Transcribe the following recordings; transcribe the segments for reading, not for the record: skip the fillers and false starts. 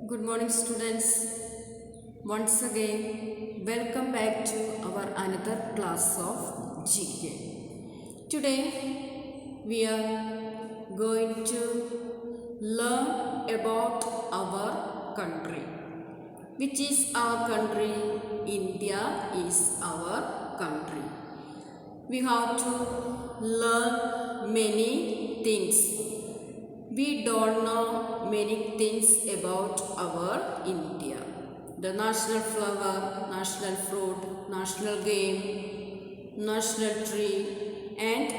Good morning, students. Once again, welcome back to our another class of GK. Today, we are going to learn about our country. Which is our country? India is our country. We have to learn many things. We don't know many things about our India. The national flower, national fruit, national game, national tree, and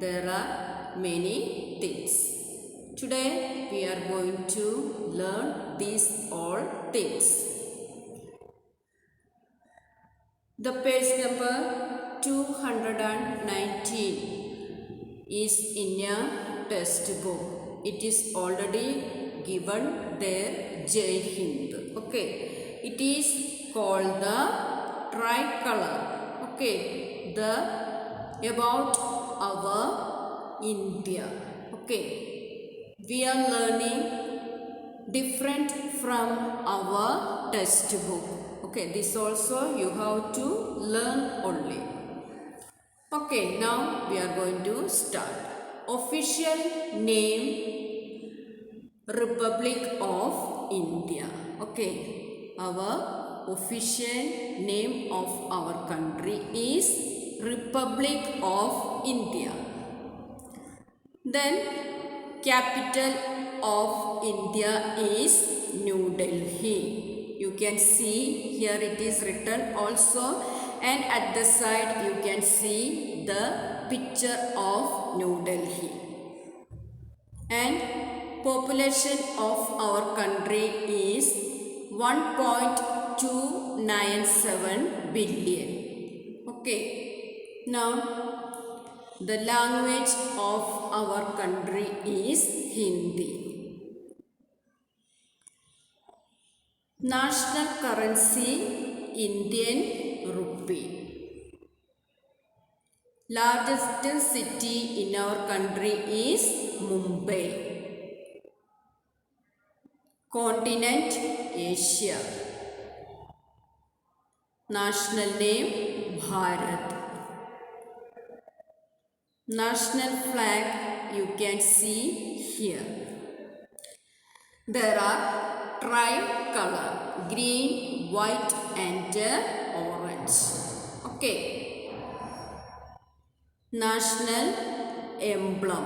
there are many things. Today we are going to learn these all things. The page number 219 is in a textbook. It is already given there, Jai Hind. Okay, it is called the tricolor. Okay, the about our India. Okay, we are learning different from our textbook. Okay, this also you have to learn only. Okay, now we are going to start. Official name, Republic of India. Okay, our official name of our country is Republic of India. Then capital of India is New Delhi. You can see here it is written also, and at the side you can see the picture of New Delhi. And population of our country is 1.297 billion. Okay, now the language of our country is Hindi. National currency, Indian rupee. Largest city in our country is Mumbai. Continent, Asia. National name, Bharat. National flag, you can see here. There are tricolor, green, white and orange. Okay. National emblem,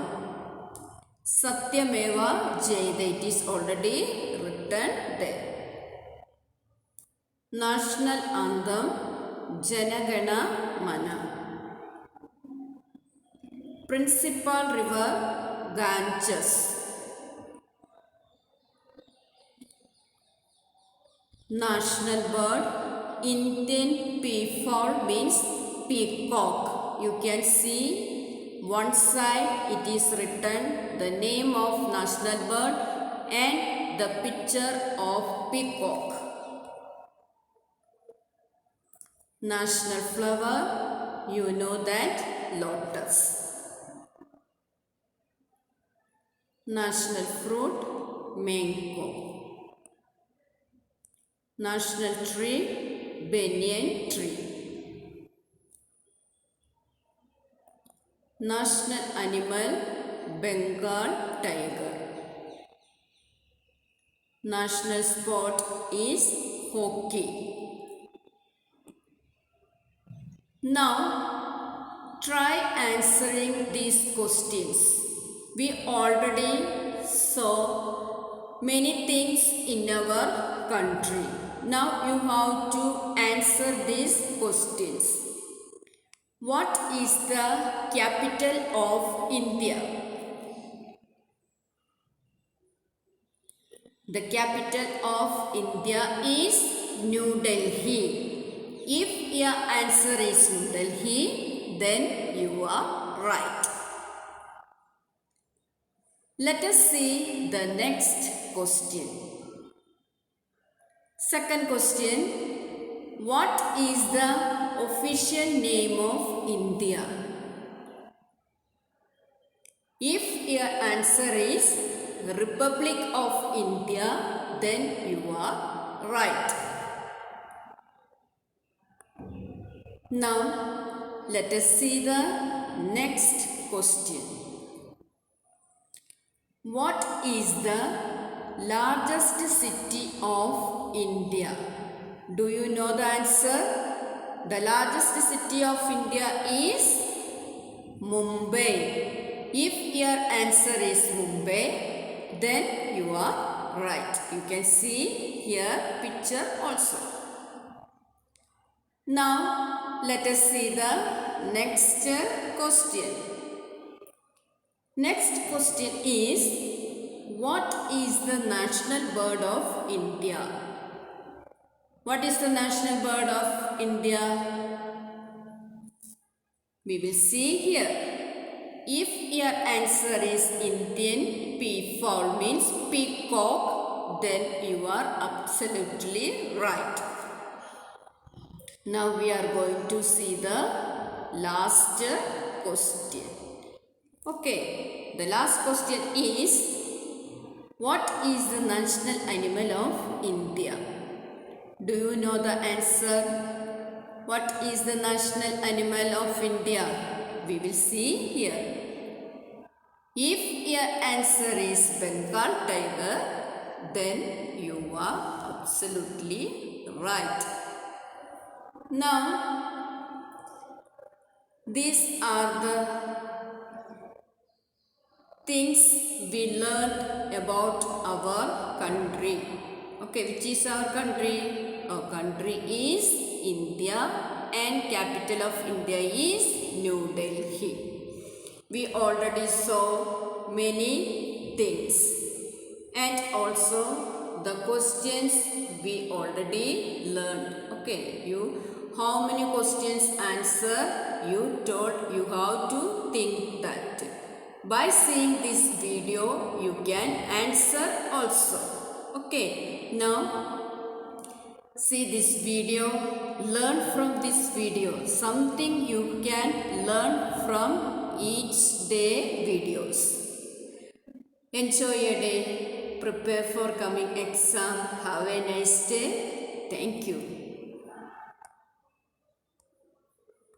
Satyameva Jayate. It is already written there. National anthem, Janagana Mana. Principal river, Ganges. National bird, Indian peafowl means peacock. You can see one side it is written the name of national bird and the picture of peacock. National flower, you know that, lotus. National fruit, mango. National tree, banyan tree. National animal, Bengal tiger. National sport is hockey. Now, try answering these questions. We already saw many things in our country. Now you have to answer these questions. What is the capital of India? The capital of India is New Delhi. If your answer is New Delhi, then you are right. Let us see the next question. Second question. What is the official name of India? If your answer is Republic of India, then you are right. Now let us see the next question. What is the largest city of India? Do you know the answer? The largest city of India is Mumbai. If your answer is Mumbai, then you are right. You can see here picture also. Now let us see the next question. Next question is, what is the national bird of India? What is the national bird of India? We will see here. If your answer is Indian peafowl means peacock, then you are absolutely right. Now we are going to see the last question. Okay, the last question is, what is the national animal of India? Do you know the answer? What is the national animal of India? We will see here. If your answer is Bengal tiger, then you are absolutely right. Now, these are the things we learned about our country. Okay, which is our country? Our country is India and capital of India is New Delhi. We already saw many things and also the questions we already learned. Okay, how many questions answer you told you how to think that. By seeing this video you can answer also. Okay, now see this video, learn from this video. Something you can learn from each day videos. Enjoy your day. Prepare for coming exam. Have a nice day. Thank you.